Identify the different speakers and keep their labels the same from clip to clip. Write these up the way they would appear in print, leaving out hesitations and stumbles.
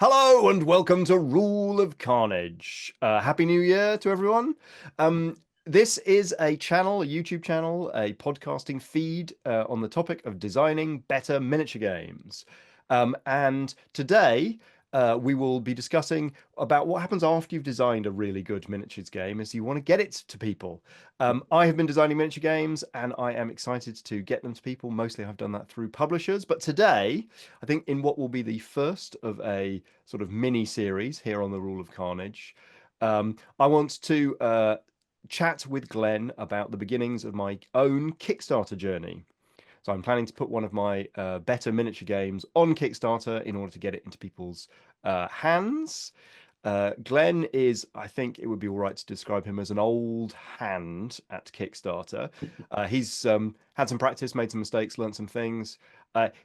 Speaker 1: Hello and welcome to Rule of Carnage. Happy New Year to everyone. Um, this is a channel, a YouTube channel, a podcasting feed on the topic of designing better miniature games. And today we will be discussing about what happens after you've designed a really good miniatures game as you want to get it to people. I have been designing miniature games and I am excited to get them to people. Mostly I've done that through publishers, but today I think in what will be the first of a sort of mini series here on the Rule of Carnage, I want to chat with Glenn about the beginnings of my own Kickstarter journey. So I'm planning to put one of my better miniature games on Kickstarter in order to get it into people's hands. Glenn is, I think it would be all right to describe him as an old hand at Kickstarter. He's had some practice, made some mistakes, learned some things.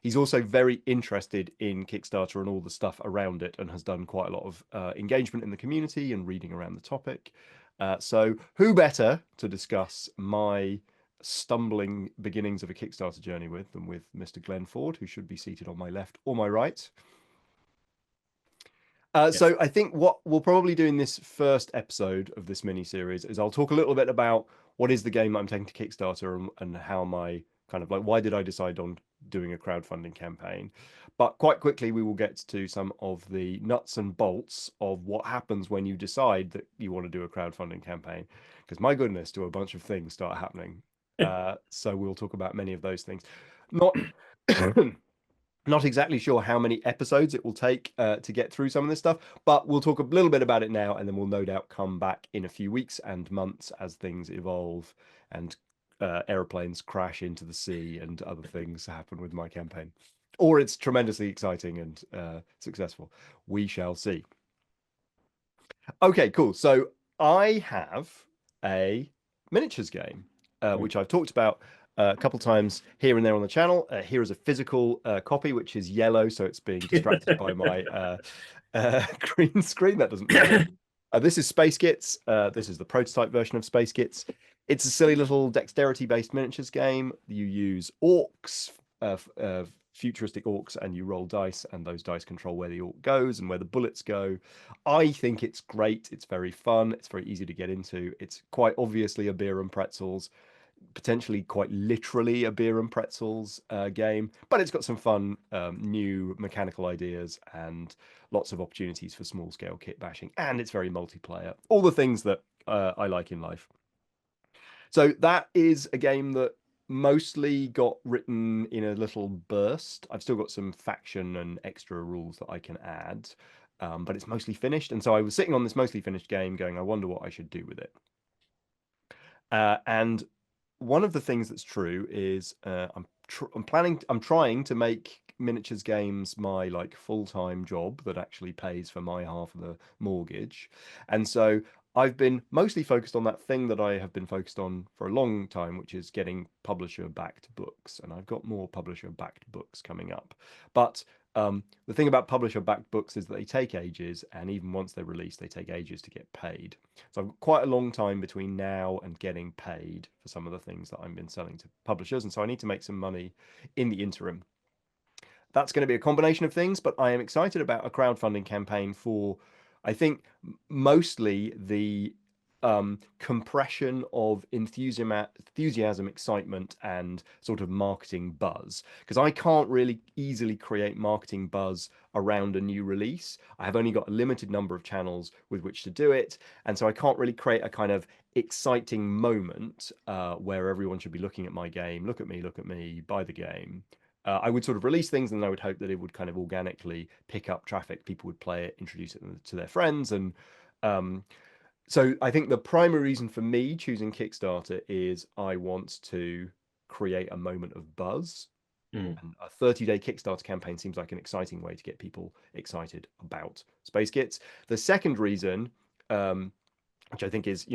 Speaker 1: He's also very interested in Kickstarter and all the stuff around it and has done quite a lot of engagement in the community and reading around the topic. So, who better to discuss my stumbling beginnings of a Kickstarter journey with than with Mr. Glenn Ford, who should be seated on my left or my right.
Speaker 2: Yes.
Speaker 1: So I think what we'll probably do in this first episode of this mini series is I'll talk a little bit about what is the game that I'm taking to Kickstarter and how my kind of like why did I decide on doing a crowdfunding campaign. But quite quickly we will get to some of the nuts and bolts of what happens when you decide that you want to do a crowdfunding campaign. Because my goodness, do a bunch of things start happening. So we'll talk about many of those things. Not Not exactly sure how many episodes it will take to get through some of this stuff, but we'll talk a little bit about it now, and then we'll no doubt come back in a few weeks and months as things evolve and aeroplanes crash into the sea and other things happen with my campaign. Or it's tremendously exciting and successful. We shall see. Okay, cool. So I have a miniatures game,
Speaker 2: Mm.
Speaker 1: which I've talked about a couple times here and there on the channel. Here is a physical copy, which is yellow, so it's being distracted by my green screen. That doesn't matter. This is Space Gits. This is the prototype version of Space Gits. It's a silly little dexterity-based miniatures game. You use orcs, futuristic orcs, and you roll dice, and those dice control where the orc goes and where the bullets go. I think it's great. It's very fun. It's very easy to get into. It's quite obviously a beer and pretzels, potentially quite literally a beer and pretzels game, but it's got some fun new mechanical ideas and lots of opportunities for small scale kit bashing. And it's very multiplayer. All the things that I like in life. So that is a game that mostly got written in a little burst. I've still got some faction and extra rules that I can add, but it's mostly finished. And so I was sitting on this mostly finished game going, I wonder what I should do with it. And one of the things that's true is I'm trying to make miniatures games my like full-time job that actually pays for my half of the mortgage. And so I've been mostly focused on that thing that I have been focused on for a long time, which is getting publisher-backed books. And I've got more publisher-backed books coming up. But the thing about publisher-backed books is that they take ages, and even once they're released, they take ages to get paid. So I've got quite a long time between now and getting paid for some of the things that I've been selling to publishers, and so I need to make some money in the interim. That's going to be a combination of things, but I am excited about a crowdfunding campaign for, I think, mostly the compression of enthusiasm, excitement, and sort of marketing buzz. Because I can't really easily create marketing buzz around a new release. I have only got a limited number of channels with which to do it. And so I can't really create a kind of exciting moment where everyone should be looking at my game, look at me, buy the game. I would sort of release things and I would hope that it would kind of organically pick up traffic. People would play it, introduce it to their friends. And um, so I think the primary reason for me choosing Kickstarter is I want to create a moment of buzz.
Speaker 2: Mm.
Speaker 1: And a 30-day Kickstarter campaign seems like an exciting way to get people excited about Space Kits. The second reason, which I think is,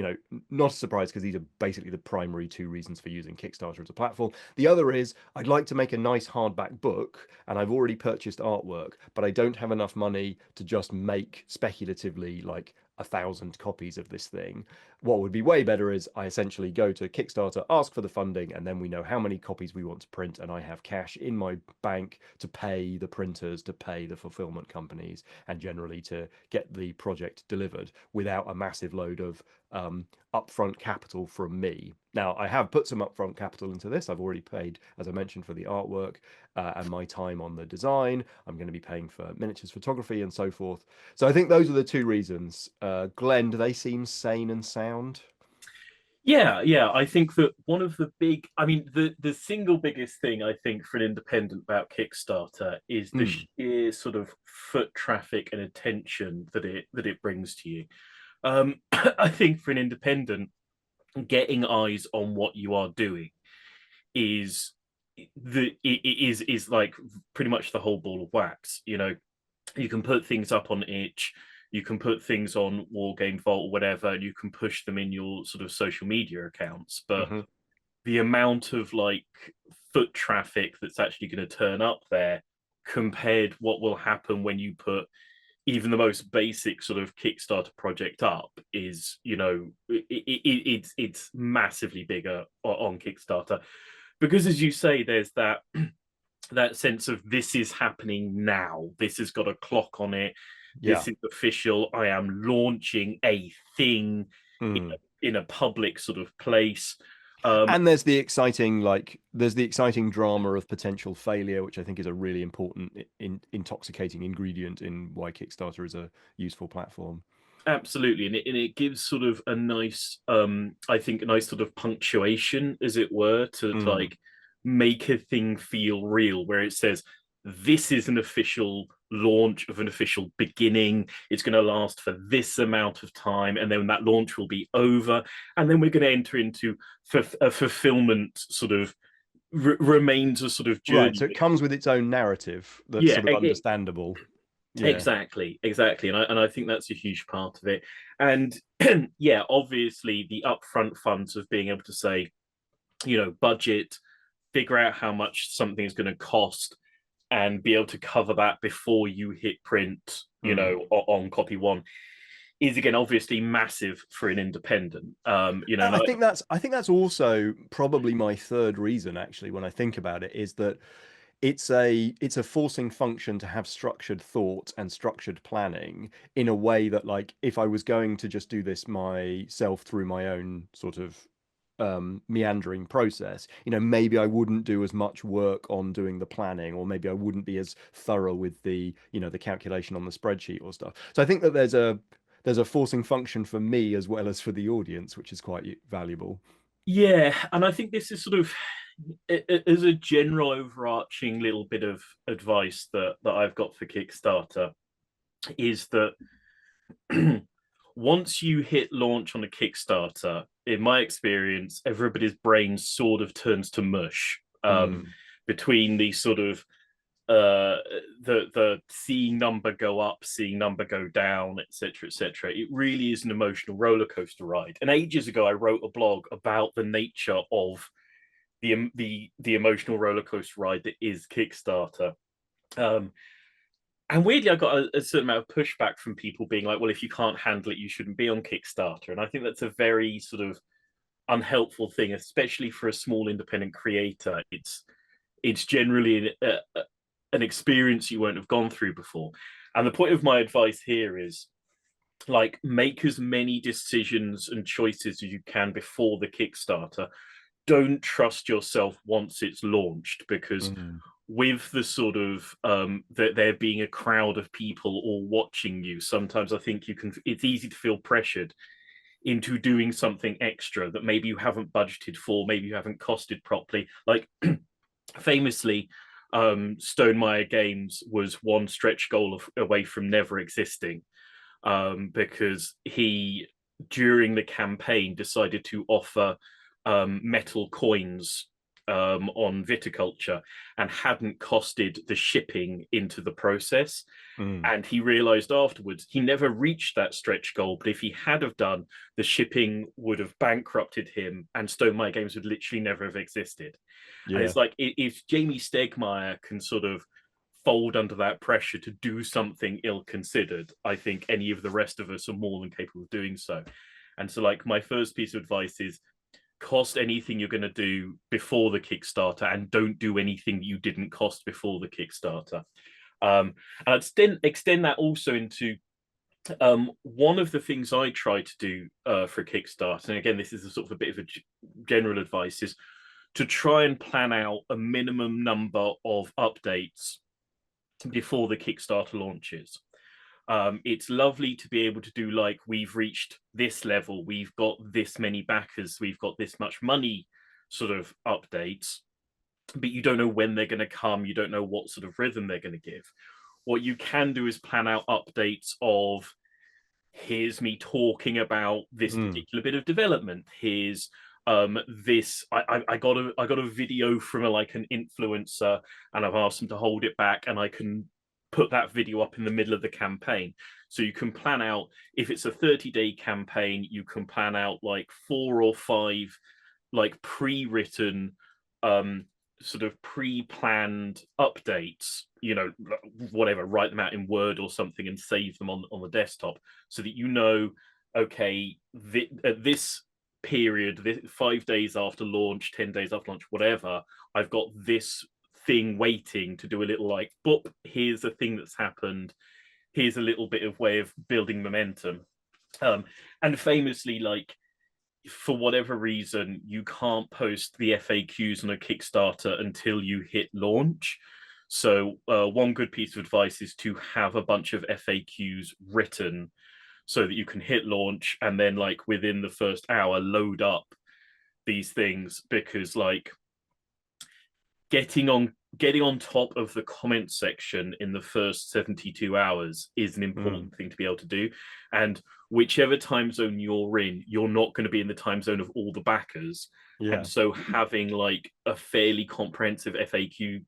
Speaker 1: not a surprise because these are basically the primary two reasons for using Kickstarter as a platform. The other is I'd like to make a nice hardback book, and I've already purchased artwork, but I don't have enough money to just make speculatively like 1,000 copies of this thing. What would be way better is I essentially go to Kickstarter, ask for the funding, and then we know how many copies we want to print, and I have cash in my bank to pay the printers, to pay the fulfillment companies, and generally to get the project delivered without a massive load of upfront capital from me. Now, I have put some upfront capital into this. I've already paid, as I mentioned, for the artwork and my time on the design. I'm going to be paying for miniatures photography and so forth. So I think those are the two reasons. Glenn, do they seem sane and sound?
Speaker 2: Yeah, yeah. I think that one of the big, I mean, the single biggest thing I think for an independent about Kickstarter is the
Speaker 1: Mm,
Speaker 2: sheer sort of foot traffic and attention that it brings to you. I think for an independent, getting eyes on what you are doing is is like pretty much the whole ball of wax. You know, you can put things up on itch, you can put things on war game vault or whatever, and you can push them in your sort of social media accounts, but
Speaker 1: hmm
Speaker 2: the amount of like foot traffic that's actually going to turn up there compared what will happen when you put even the most basic sort of Kickstarter project up is, you know, it's massively bigger on Kickstarter because, as you say, there's that that sense of this is happening now. This has got a clock on it.
Speaker 1: Yeah.
Speaker 2: This is official. I am launching a thing
Speaker 1: Mm.
Speaker 2: in a public sort of place. Um,
Speaker 1: And there's the exciting drama of potential failure, which I think is a really important intoxicating ingredient in why Kickstarter is a useful platform.
Speaker 2: Absolutely, and it gives sort of a nice, I think, a nice sort of punctuation, as it were, to
Speaker 1: Mm.
Speaker 2: like make a thing feel real, where it says this is an official launch of an official beginning. It's going to last for this amount of time, and then that launch will be over, and then we're going to enter into a fulfillment sort of remains a sort of
Speaker 1: Right.
Speaker 2: journey.
Speaker 1: So it comes with its own narrative that's
Speaker 2: Yeah,
Speaker 1: sort of understandable. Yeah.
Speaker 2: exactly, exactly, and I think that's a huge part of it. And yeah, obviously the upfront funds of being able to say, you know, budget, figure out how much something is going to cost, and be able to cover that before you hit print, you
Speaker 1: Mm.
Speaker 2: know, on copy one is again obviously massive for an independent. You know, and
Speaker 1: I think that's also probably my third reason actually when I think about it is that it's a forcing function to have structured thought and structured planning in a way that like if I was going to just do this myself through my own sort of meandering process, maybe I wouldn't do as much work on doing the planning, or maybe I wouldn't be as thorough with the calculation on the spreadsheet or stuff. So I think that there's a forcing function for me as well as for the audience, which is quite valuable.
Speaker 2: yeah, and I think this is sort of as a general overarching little bit of advice that I've got for Kickstarter is that once you hit launch on a Kickstarter, in my experience, everybody's brain sort of turns to mush
Speaker 1: Mm,
Speaker 2: between the sort of uh the seeing number go up, seeing number go down, etc., etc. It really is an emotional roller coaster ride. And ages ago I wrote a blog about the nature of the emotional roller coaster ride that is Kickstarter. um and weirdly, I got a certain amount of pushback from people being like, well, if you can't handle it, you shouldn't be on Kickstarter. And I think that's a very sort of unhelpful thing, especially for a small independent creator. It's generally an experience you won't have gone through before. And the point of my advice here is like make as many decisions and choices as you can before the Kickstarter. Don't trust yourself once it's launched, because
Speaker 1: mm,
Speaker 2: with the sort of that there being a crowd of people all watching you, sometimes I think it's easy to feel pressured into doing something extra that maybe you haven't budgeted for, maybe you haven't costed properly. Like famously, Stonemeyer Games was one stretch goal away from never existing, because he, during the campaign, decided to offer metal coins on viticulture and hadn't costed the shipping into the process.
Speaker 1: mm.
Speaker 2: And he realized afterwards he never reached that stretch goal, but if he had have done, the shipping would have bankrupted him and Stonemeyer Games would literally never have existed. And
Speaker 1: Yeah.
Speaker 2: it's like if Jamie Stegmaier can sort of fold under that pressure to do something ill-considered, I think any of the rest of us are more than capable of doing so. And so, like, my first piece of advice is cost anything you're going to do before the Kickstarter, and don't do anything you didn't cost before the Kickstarter. And I'd extend that also into one of the things I try to do for Kickstarter, and again, this is a sort of a bit of a general advice, is to try and plan out a minimum number of updates before the Kickstarter launches. It's lovely to be able to do, like, we've reached this level, we've got this many backers, we've got this much money sort of updates, but you don't know when they're going to come, you don't know what sort of rhythm they're going to give. What you can do is plan out updates of, here's me talking about this particular bit of development, here's this I got a video from like an influencer, and I've asked them to hold it back, and I can put that video up in the middle of the campaign. So you can plan out, if it's a 30-day campaign, you can plan out like 4 or 5 like pre-written sort of pre-planned updates, you know, whatever, write them out in Word or something and save them on the desktop, so that you know, okay, at this period, 5 days after launch, 10 days after launch, whatever, I've got this thing waiting to do a little, like, boop, here's a thing that's happened, here's a little bit of way of building momentum. And famously, like, for whatever reason, you can't post the FAQs on a Kickstarter until you hit launch. So one good piece of advice is to have a bunch of FAQs written so that you can hit launch, and then, like, within the first hour, load up these things, because, like, getting on top of the comment section in the first 72 hours is an important thing to be able to do. And whichever time zone you're in, you're not going to be in the time zone of all the backers.
Speaker 1: Yeah.
Speaker 2: And so having like a fairly comprehensive FAQ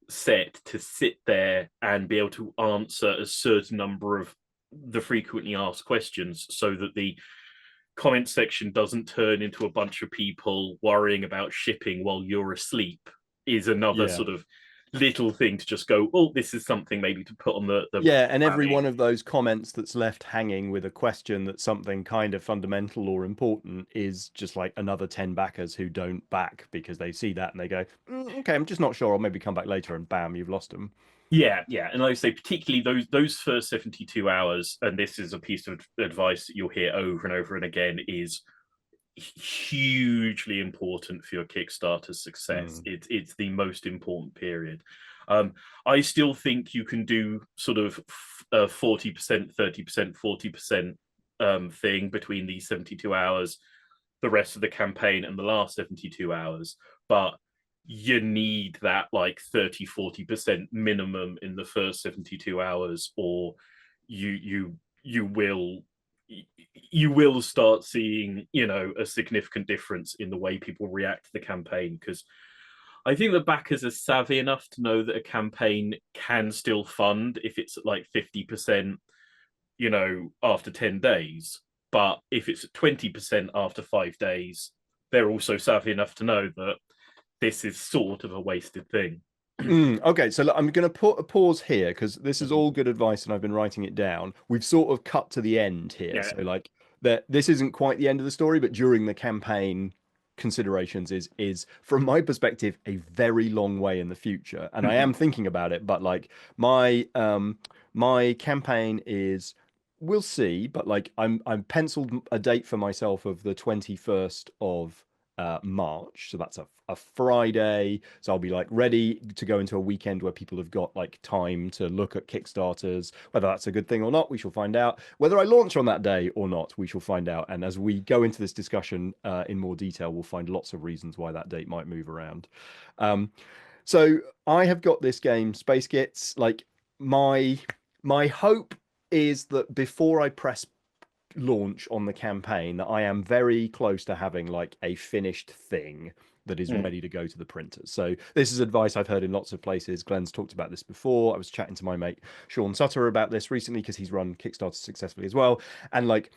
Speaker 2: set to sit there and be able to answer a certain number of the frequently asked questions, so that the comment section doesn't turn into a bunch of people worrying about shipping while you're asleep, is another sort of little thing to just go, oh, this is something maybe to put on the
Speaker 1: and every one of those comments that's left hanging with a question that's something kind of fundamental or important is just like another 10 backers who don't back because they see that and they go, okay, I'm just not sure, I'll maybe come back later, and bam, you've lost them.
Speaker 2: Yeah, and like I say, particularly those first 72 hours, and this is a piece of advice that you'll hear over and over and again, is hugely important for your Kickstarter success. It's the most important period. I still think you can do sort of 40%, 30%, 40% thing between these 72 hours, the rest of the campaign, and the last 72 hours. But you need that like 30-40% minimum in the first 72 hours, or you will start seeing, you know, a significant difference in the way people react to the campaign. Because I think the backers are savvy enough to know that a campaign can still fund if it's at like 50%, you know, after 10 days. But if it's at 20% after 5 days, they're also savvy enough to know that this is sort of a wasted thing.
Speaker 1: Okay, so look, I'm going to put a pause here because this is all good advice and I've been writing it down. We've sort of cut to the end here.
Speaker 2: Yeah.
Speaker 1: So like that this isn't quite the end of the story, but during the campaign considerations is from my perspective a very long way in the future. And I am thinking about it, but like my campaign is, we'll see, but like I'm penciled a date for myself of the 21st of March. So that's a Friday. So I'll be like ready to go into a weekend where people have got like time to look at Kickstarters. Whether that's a good thing or not, we shall find out. Whether I launch on that day or not, we shall find out. And as we go into this discussion in more detail, we'll find lots of reasons why that date might move around. So I have got this game, Space Gits. Like my hope is that before I press launch on the campaign, that I am very close to having like a finished thing that is ready to go to the printers. So this is advice I've heard in lots of places. Glenn's talked about this before. I was chatting to my mate Sean Sutter about this recently because he's run Kickstarter successfully as well. And like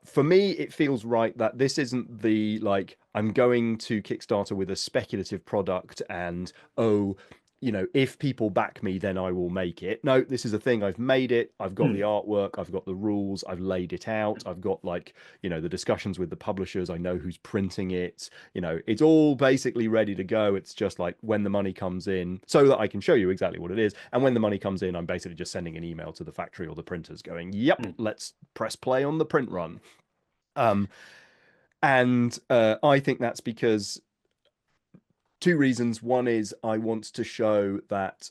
Speaker 1: for me, it feels right that this isn't the like I'm going to Kickstarter with a speculative product and oh, you know, if people back me, then I will make it. No, this is a thing. I've made it. I've got the
Speaker 2: Mm.
Speaker 1: artwork. I've got the rules. I've laid it out. I've got like, you know, the discussions with the publishers. I know who's printing it. You know, it's all basically ready to go. It's just like when the money comes in, so that I can show you exactly what it is. And when the money comes in, I'm basically just sending an email to the factory or the printers going, yep,
Speaker 2: Mm.
Speaker 1: let's press play on the print run. Um, and I think that's because two reasons. One is I want to show that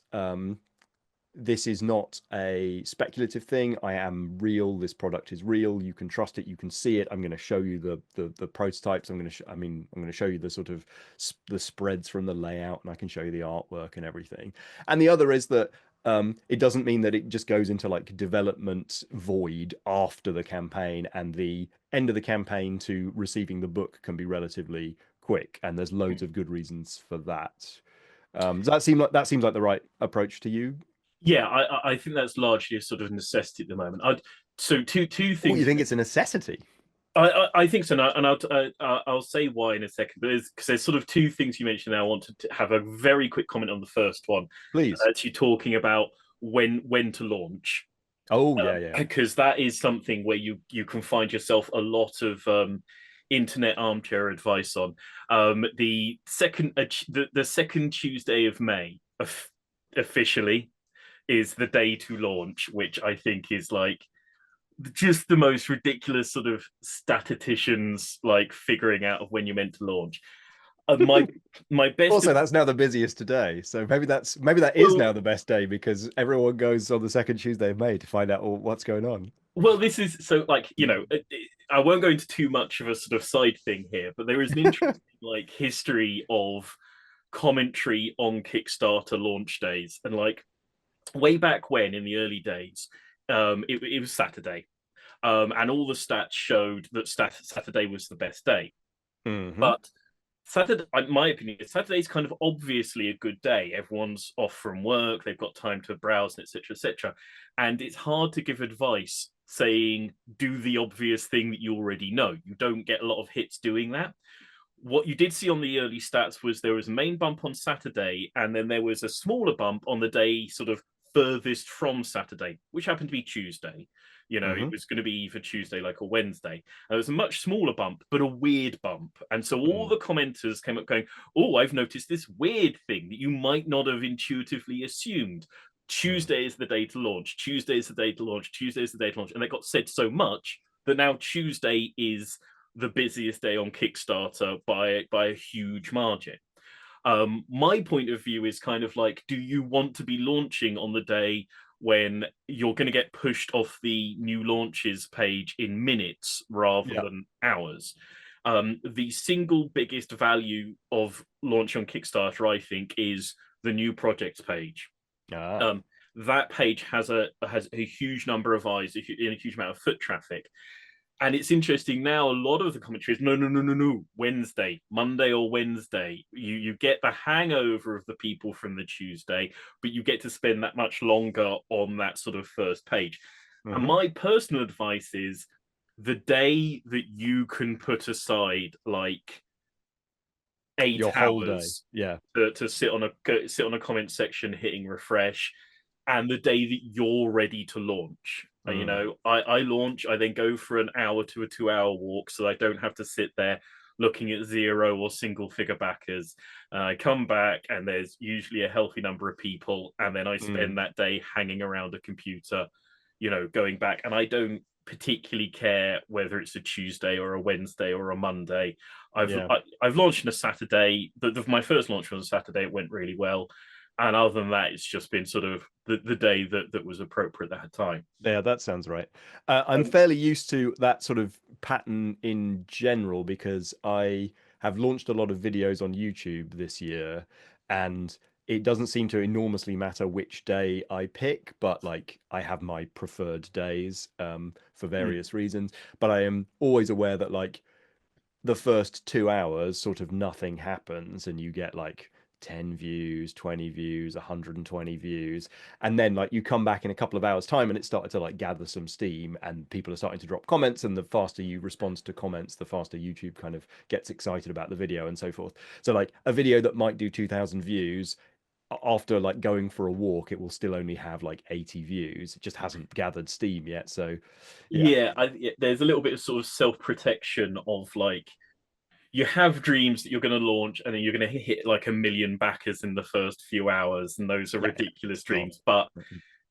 Speaker 1: this is not a speculative thing. I am real. This product is real. You can trust it. You can see it. I'm going to show you the prototypes. I'm going to show you the sort of the spreads from the layout, and I can show you the artwork and everything. And the other is that it doesn't mean that it just goes into like development void after the campaign, and the end of the campaign to receiving the book can be relatively quick, and there's loads
Speaker 2: Mm.
Speaker 1: of good reasons for that. Does that seems like the right approach to you?
Speaker 2: Yeah, I think that's largely a sort of necessity at the moment. So two
Speaker 1: Oh, you
Speaker 2: things.
Speaker 1: think it's a necessity?
Speaker 2: I think so, and I'll say why in a second. But because there's sort of two things you mentioned there. I want to have a very quick comment on the first one.
Speaker 1: Please.
Speaker 2: Actually, talking about when to launch,
Speaker 1: Oh, yeah, yeah.
Speaker 2: because that is something where you can find yourself a lot of internet armchair advice on. The second Tuesday of May officially is the day to launch, which I think is like just the most ridiculous sort of statisticians like figuring out of when you're meant to launch. My best
Speaker 1: Also, that's now the busiest today. So maybe that is
Speaker 2: well,
Speaker 1: now the best day because everyone goes on the second Tuesday of May to find out what's going on.
Speaker 2: well, this is so like I won't go into too much of a sort of side thing here, but there is an interesting like history of commentary on Kickstarter launch days, and like way back when in the early days, it was Saturday, and all the stats showed that Saturday was the best day.
Speaker 1: Hmm.
Speaker 2: But Saturday, in my opinion, Saturday's kind of obviously a good day. Everyone's off from work, they've got time to browse, etc., etc. And it's hard to give advice saying do the obvious thing that you already know. You don't get a lot of hits doing that. What you did see on the early stats was there was a main bump on Saturday, and then there was a smaller bump on the day sort of furthest from Saturday, which happened to be Tuesday. You know, it
Speaker 1: Hmm.
Speaker 2: was going to be either Tuesday like a Wednesday. And it was a much smaller bump, but a weird bump. And so all
Speaker 1: Mm.
Speaker 2: the commenters came up going, oh, I've noticed this weird thing that you might not have intuitively assumed.
Speaker 1: Mm.
Speaker 2: Tuesday is the day to launch. Tuesday is the day to launch. Tuesday is the day to launch. And it got said so much that now Tuesday is the busiest day on Kickstarter by a huge margin. My point of view is kind of like, do you want to be launching on the day when you're going to get pushed off the new launches page in minutes rather
Speaker 1: Yeah.
Speaker 2: than hours? The single biggest value of launch on Kickstarter, I think, is the new projects page.
Speaker 1: Ah.
Speaker 2: Um, that page has a huge number of eyes, a huge amount of foot traffic, and it's interesting now. A lot of the commentary is no, Wednesday, Monday or Wednesday. You get the hangover of the people from the Tuesday, but you get to spend that much longer on that sort of first page. And
Speaker 1: Hmm.
Speaker 2: my personal advice is the day that you can put aside like eight
Speaker 1: Your whole day.
Speaker 2: hours
Speaker 1: Yeah.
Speaker 2: to sit on a comment section hitting refresh, and the day that you're ready to launch. You
Speaker 1: Mm.
Speaker 2: know, I launch, I then go for an hour to a 2 hour walk so I don't have to sit there looking at zero or single figure backers. I come back and there's usually a healthy number of people, and then I
Speaker 1: Mm.
Speaker 2: spend that day hanging around a computer, you know, going back. And I don't particularly care whether it's a Tuesday or a Wednesday or a Monday.
Speaker 1: Yeah.
Speaker 2: I've launched on a Saturday. My first launch was a Saturday. It went really well, and other than that, it's just been sort of the day that was appropriate at that time.
Speaker 1: Yeah, that sounds right. I'm
Speaker 2: Um,
Speaker 1: fairly used to that sort of pattern in general because I have launched a lot of videos on YouTube this year, and it doesn't seem to enormously matter which day I pick, but like I have my preferred days for
Speaker 2: mm,
Speaker 1: various reasons. But I am always aware that like the first 2 hours, sort of nothing happens, and you get like 10 views, 20 views, 120 views. And then like you come back in a couple of hours' time and it started to like gather some steam and people are starting to drop comments. And the faster you respond to comments, the faster YouTube kind of gets excited about the video and so forth. So like a video that might do 2,000 views after like going for a walk, it will still only have like 80 views. It just hasn't gathered steam yet. So yeah.
Speaker 2: Yeah, there's a little bit of sort of self-protection of like you have dreams that you're going to launch and then you're going to hit like 1 million backers in the first few hours, and those are
Speaker 1: Yeah,
Speaker 2: ridiculous
Speaker 1: it's not.
Speaker 2: dreams. But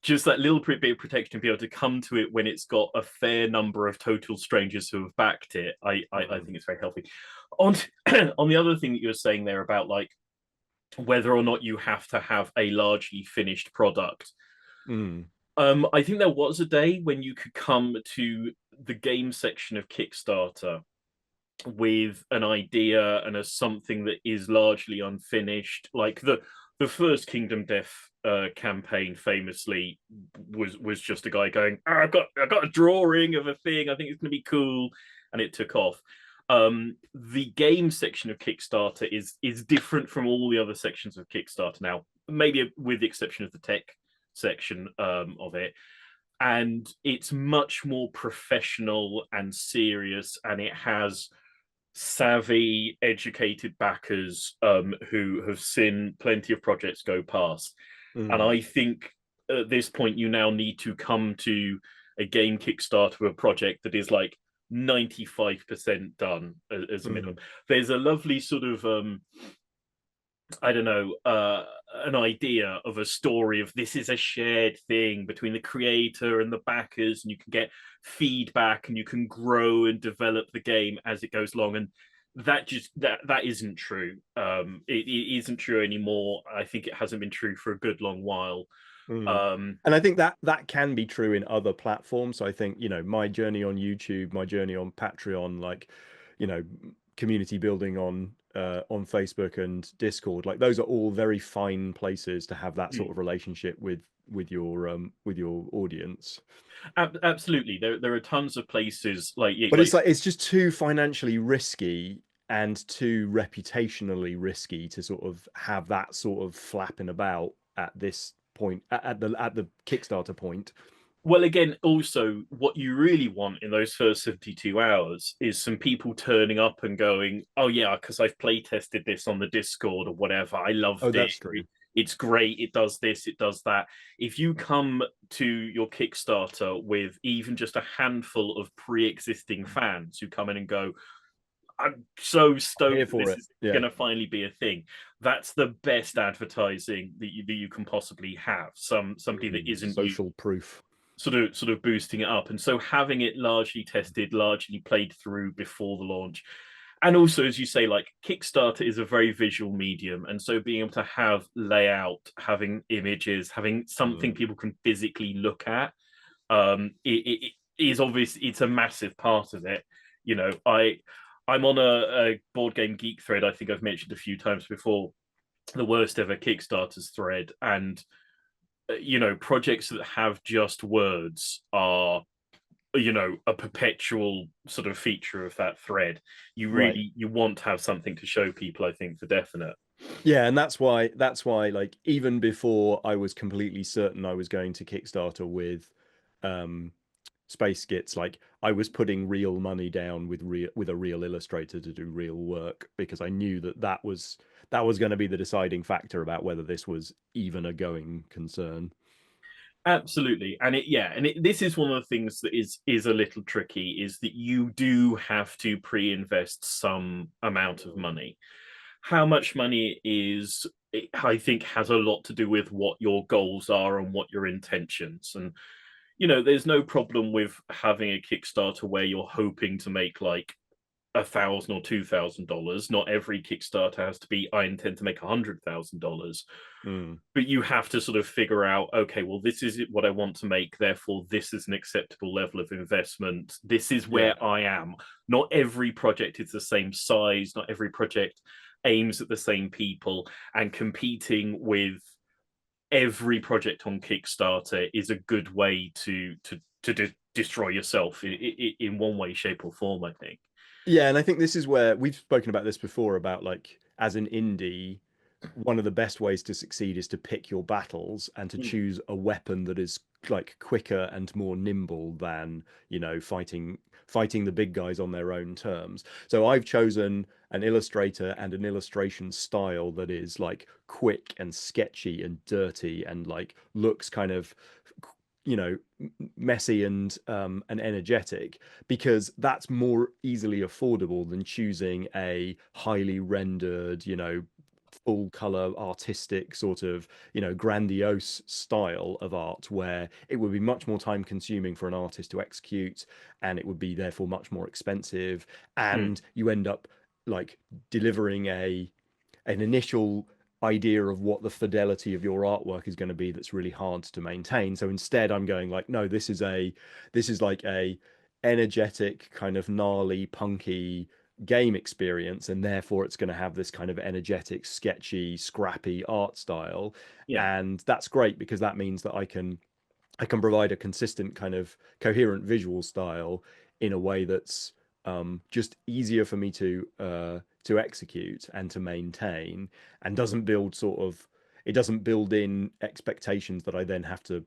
Speaker 2: just that little bit of protection to be able to come to it when it's got a fair number of total strangers who have backed it, I think it's very healthy. On on the other thing that you were saying there about like whether or not you have to have a largely finished product.
Speaker 1: Mm.
Speaker 2: I think there was a day when you could come to the game section of Kickstarter with an idea and as something that is largely unfinished. Like the first Kingdom Death campaign famously was just a guy going, oh, I've got a drawing of a thing. I think it's going to be cool, and it took off. The game section of Kickstarter is different from all the other sections of Kickstarter now, maybe with the exception of the tech section of it. And it's much more professional and serious, and it has savvy, educated backers who have seen plenty of projects go past. And
Speaker 1: Mm.
Speaker 2: I think at this point, you now need to come to a game Kickstarter with a project that is like 95% done as a minimum.
Speaker 1: Mm.
Speaker 2: There's a lovely sort of I don't know, an idea of a story of this is a shared thing between the creator and the backers, and you can get feedback and you can grow and develop the game as it goes along. And that isn't true. It isn't true anymore. I think it hasn't been true for a good long while.
Speaker 1: Mm.
Speaker 2: Um,
Speaker 1: And I think that that can be true in other platforms. So I think, you know, my journey on YouTube, my journey on Patreon, like, you know, community building on Facebook and Discord, like those are all very fine places to have that sort of relationship with your audience.
Speaker 2: absolutely, there are tons of places
Speaker 1: But
Speaker 2: like
Speaker 1: it's like it's just too financially risky and too reputationally risky to sort of have that sort of flapping about at this point at the Kickstarter point.
Speaker 2: well, again, also, what you really want in those first 72 hours is some people turning up and going, oh, yeah, because I've play tested this on the Discord or whatever. I
Speaker 1: Oh,
Speaker 2: loved it.
Speaker 1: that's true.
Speaker 2: It's great. It does this, it does that. If you come to your Kickstarter with even just a handful of pre existing fans who come in and go, I'm so
Speaker 1: I'm here
Speaker 2: stoked that
Speaker 1: for
Speaker 2: this
Speaker 1: it.
Speaker 2: is
Speaker 1: Yeah.
Speaker 2: going to finally be a thing. That's the best advertising that you can possibly have. Somebody that isn't you
Speaker 1: Social proof.
Speaker 2: sort of boosting it up. And so having it largely tested, largely played through before the launch. And also, as you say, like Kickstarter is a very visual medium. And so being able to have layout, having images, having something
Speaker 1: Mm.
Speaker 2: people can physically look at, it is obvious. It's a massive part of it. You know, I'm on a board game geek thread. I think I've mentioned a few times before, the worst ever Kickstarters thread. And projects that have just words are a perpetual sort of feature of that thread.
Speaker 1: Right.
Speaker 2: You want to have something to show people, I think, for definite.
Speaker 1: Yeah, and that's why like even before I was completely certain I was going to Kickstarter with um Space Gits, like I was putting real money down with a real illustrator to do real work because I knew that that was going to be the deciding factor about whether this was even a going concern.
Speaker 2: Absolutely. And this is one of the things that is a little tricky, is that you do have to pre-invest some amount of money. How much money is, I think, has a lot to do with what your goals are and what your intentions. And there's no problem with having a Kickstarter where you're hoping to make like $1,000 or $2,000. Not every Kickstarter has to be, I intend to make $100,000.
Speaker 1: Mm.
Speaker 2: But you have to sort of figure out, okay, well, this is what I want to make. Therefore, this is an acceptable level of investment. This is
Speaker 1: Yeah.
Speaker 2: where I am. Not every project is the same size. Not every project aims at the same people. And competing with every project on Kickstarter is a good way to destroy yourself in one way, shape, or form, I think.
Speaker 1: Yeah, and I think this is where we've spoken about this before about like as an indie, one of the best ways to succeed is to pick your battles and to
Speaker 2: Mm.
Speaker 1: choose a weapon that is like quicker and more nimble than, you know, fighting the big guys on their own terms. So I've chosen an illustrator and an illustration style that is like quick and sketchy and dirty and like looks kind of, you know, messy and energetic, because that's more easily affordable than choosing a highly rendered, you know, full color artistic sort of, you know, grandiose style of art, where it would be much more time consuming for an artist to execute, and it would be therefore much more expensive,
Speaker 2: Mm.
Speaker 1: and you end up like delivering an initial idea of what the fidelity of your artwork is going to be that's really hard to maintain. So instead I'm going like, no, this is like a energetic kind of gnarly punky game experience, and therefore it's going to have this kind of energetic sketchy scrappy art style.
Speaker 2: Yeah.
Speaker 1: And that's great because that means that I can provide a consistent kind of coherent visual style in a way that's just easier for me to execute and to maintain, and doesn't build sort of, it doesn't build in expectations that I then have to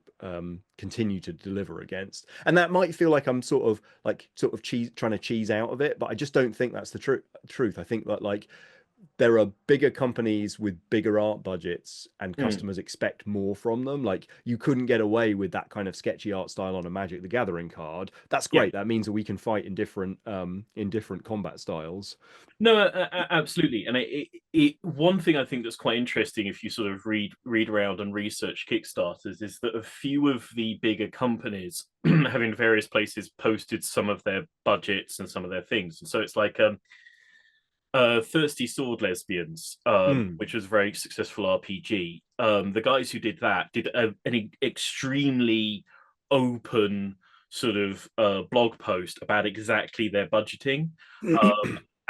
Speaker 1: continue to deliver against. And that might feel like I'm sort of trying to cheese out of it, but I just don't think that's the truth. I think that like there are bigger companies with bigger art budgets and
Speaker 2: Mm.
Speaker 1: customers expect more from them. Like you couldn't get away with that kind of sketchy art style on a Magic the Gathering card. That's
Speaker 2: Yeah.
Speaker 1: great. That means that we can fight in different combat styles.
Speaker 2: No, absolutely. And one thing I think that's quite interesting, if you sort of read around and research Kickstarters, is that a few of the bigger companies have in various places posted some of their budgets and some of their things. And so it's like Thirsty Sword Lesbians,
Speaker 1: Mm,
Speaker 2: which was a very successful RPG. The guys who did that did an extremely open sort of blog post about exactly their budgeting.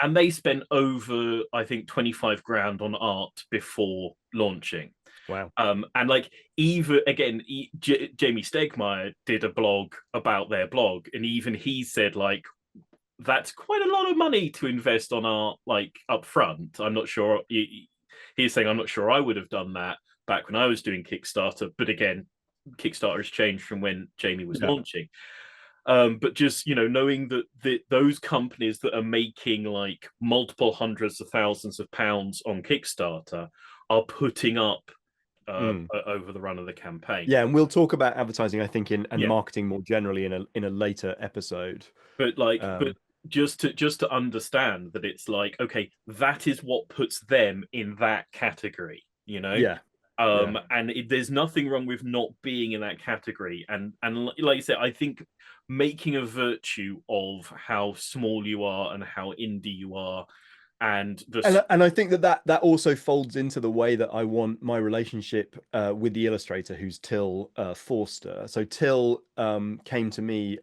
Speaker 2: And they spent over, I think, 25 grand on art before launching.
Speaker 1: wow.
Speaker 2: And like, even again, Jamie Stegmaier did a blog about their blog, and even he said, like, that's quite a lot of money to invest on art, like up front. I'm not sure. He's saying, I'm not sure I would have done that back when I was doing Kickstarter. But again, Kickstarter has changed from when Jamie was
Speaker 1: Yeah.
Speaker 2: launching. But just, you know, knowing that those companies that are making like multiple hundreds of thousands of pounds on Kickstarter are putting up
Speaker 1: Mm.
Speaker 2: over the run of the campaign.
Speaker 1: Yeah, and we'll talk about advertising, I think, in and
Speaker 2: Yeah,
Speaker 1: marketing more generally in a later episode.
Speaker 2: but
Speaker 1: Um,
Speaker 2: just to understand that it's like, okay, that is what puts them in that category, you know.
Speaker 1: yeah, yeah.
Speaker 2: And there's nothing wrong with not being in that category, and like I said, I think making a virtue of how small you are and how indie you are, and
Speaker 1: And I think that also folds into the way that I want my relationship with the illustrator, who's Till Forster. So Till came to me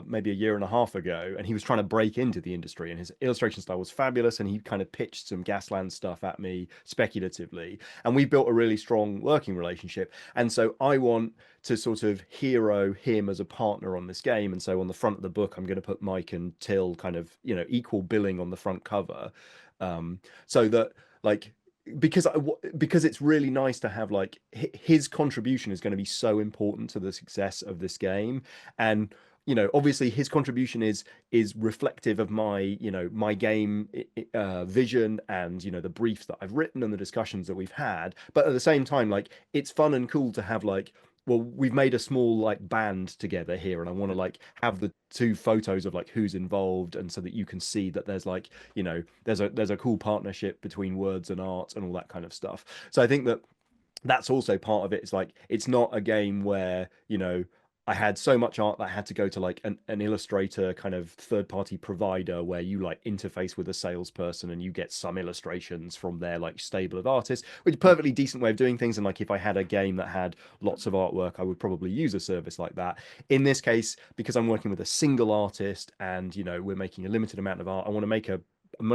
Speaker 1: maybe a year and a half ago, and he was trying to break into the industry, and his illustration style was fabulous, and he kind of pitched some Gasland stuff at me speculatively, and we built a really strong working relationship. And so I want to sort of hero him as a partner on this game, and so on the front of the book, I'm going to put Mike and Till kind of, you know, equal billing on the front cover, so that like, because because it's really nice to have like his contribution is going to be so important to the success of this game. And you know, obviously his contribution is reflective of my, you know, my game vision, and you know, the briefs that I've written and the discussions that we've had. But at the same time, like, it's fun and cool to have like, well, we've made a small like band together here, and I want to like have the two photos of like who's involved, and so that you can see that there's like, you know, there's a cool partnership between words and art and all that kind of stuff. So I think that that's also part of it. It's like, it's not a game where, you know, I had so much art that I had to go to like an illustrator kind of third party provider where you like interface with a salesperson and you get some illustrations from their like stable of artists, which is a perfectly decent way of doing things. And like, if I had a game that had lots of artwork, I would probably use a service like that. In this case, because I'm working with a single artist and, you know, we're making a limited amount of art, I'm going to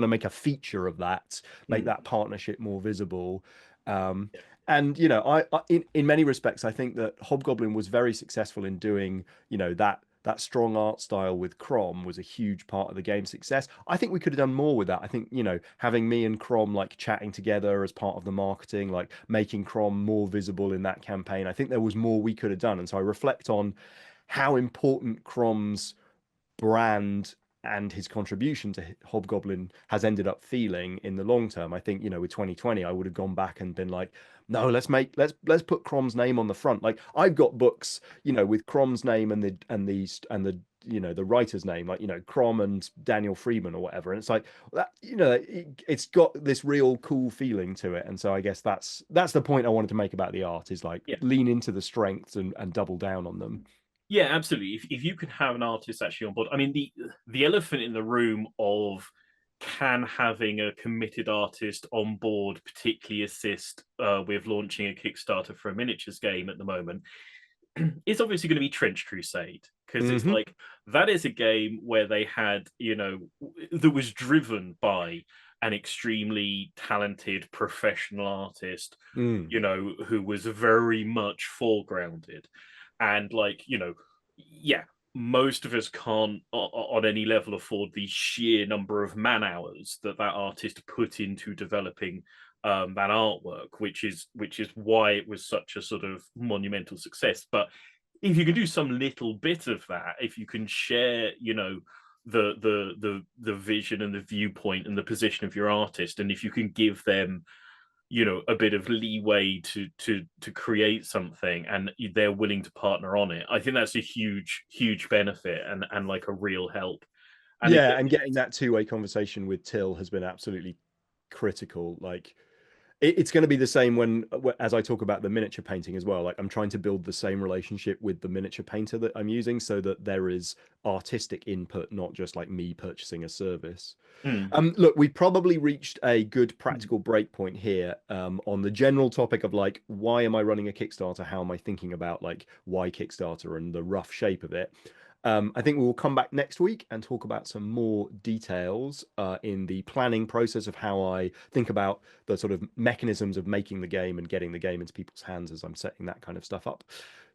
Speaker 1: make a feature of that, make
Speaker 2: mm,
Speaker 1: that partnership more visible. Um, and you know, in many respects, I think that Hobgoblin was very successful in doing, you know, that strong art style with Crom was a huge part of the game's success. I think we could have done more with that. I think, you know, having me and Crom like chatting together as part of the marketing, like making Crom more visible in that campaign, I think there was more we could have done. And so I reflect on how important Crom's brand and his contribution to Hobgoblin has ended up feeling in the long term. I think, with 2020, I would have gone back and been like, no, let's put Crom's name on the front. Like I've got books, with Crom's name and the the writer's name, like Crom and Daniel Freeman or whatever, and it's like that, it's got this real cool feeling to it. And so I guess that's the point I wanted to make about the art, is like
Speaker 2: Yeah.
Speaker 1: lean into the strengths and double down on them.
Speaker 2: Yeah, absolutely. If you can have an artist actually on board, I mean, the elephant in the room of can having a committed artist on board particularly assist with launching a Kickstarter for a miniatures game at the moment is obviously going to be Trench Crusade, because it's like that is a game where they had, that was driven by an extremely talented professional artist, who was very much foregrounded. And like, yeah, most of us can't on any level afford the sheer number of man hours that artist put into developing that artwork, which is why it was such a sort of monumental success. But if you can do some little bit of that, if you can share, the vision and the viewpoint and the position of your artist, and if you can give them a bit of leeway to create something, and they're willing to partner on it, I think that's a huge benefit and like a real help. And
Speaker 1: Yeah, and getting that two-way conversation with Till has been absolutely critical. Like it's going to be the same when as I talk about the miniature painting as well. Like I'm trying to build the same relationship with the miniature painter that I'm using, so that there is artistic input, not just like me purchasing a service. Look, we probably reached a good practical break point here, on the general topic of like, why am I running a Kickstarter? How am I thinking about like why Kickstarter and the rough shape of it? I think we will come back next week and talk about some more details in the planning process of how I think about the sort of mechanisms of making the game and getting the game into people's hands as I'm setting that kind of stuff up.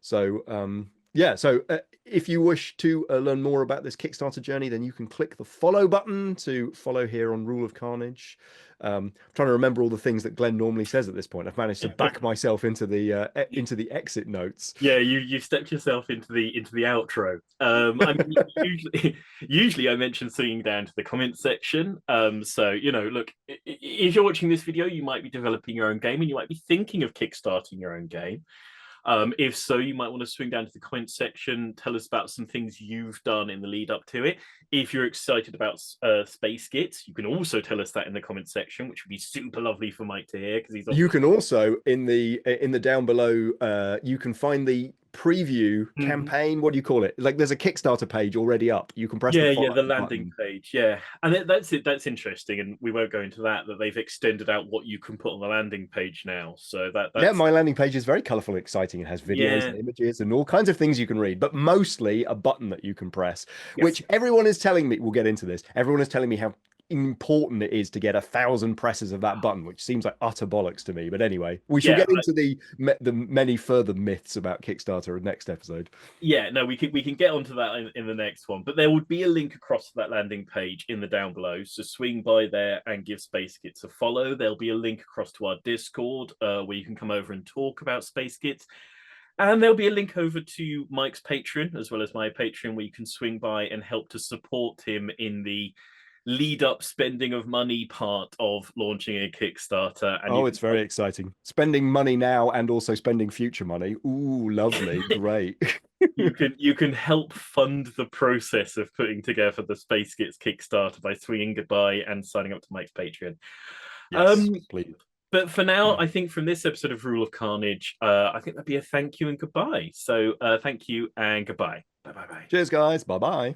Speaker 1: So, yeah, so if you wish to learn more about this Kickstarter journey, then you can click the follow button to follow here on Rule of Carnage. I'm trying to remember all the things that Glenn normally says at this point. I've managed to back myself into the exit notes.
Speaker 2: Yeah, you stepped yourself into the outro. I mean, usually I mention swinging down to the comment section. So look, if you're watching this video, you might be developing your own game, and you might be thinking of kickstarting your own game. If so, you might want to swing down to the comment section, tell us about some things you've done in the lead up to it. If you're excited about Space Gits, you can also tell us that in the comment section, which would be super lovely for Mike to hear, because he's
Speaker 1: You can also in the down below, you can find the preview campaign. What do you call it? Like there's a Kickstarter page already up. You can press the follow
Speaker 2: the landing
Speaker 1: button.
Speaker 2: page. Yeah, and that's it. That's interesting, and we won't go into that they've extended out what you can put on the landing page now. So
Speaker 1: Yeah,
Speaker 2: that's
Speaker 1: my landing page is very colorful and exciting. It has videos and images and all kinds of things you can read, but mostly a button that you can press,
Speaker 2: yes.
Speaker 1: which everyone is telling me, we'll get into this. Everyone is telling me how important it is to get 1,000 presses of that button, which seems like utter bollocks to me. But anyway, we shall get into the many further myths about Kickstarter in next episode.
Speaker 2: Yeah, no, we can get onto that in the next one, but there would be a link across to that landing page in the down below, so swing by there and give Space Gits a follow. There'll be a link across to our Discord where you can come over and talk about Space Gits, and there'll be a link over to Mike's Patreon as well as my Patreon, where you can swing by and help to support him in the lead up spending of money part of launching a Kickstarter. And
Speaker 1: it's very exciting. Spending money now and also spending future money. Ooh, lovely. Great.
Speaker 2: you can help fund the process of putting together the Space Gits Kickstarter by swinging goodbye and signing up to Mike's Patreon.
Speaker 1: Yes, please.
Speaker 2: But for now, I think from this episode of Rule of Carnage, I think that'd be a thank you and goodbye. So thank you and goodbye. Bye.
Speaker 1: Cheers, guys. Bye-bye.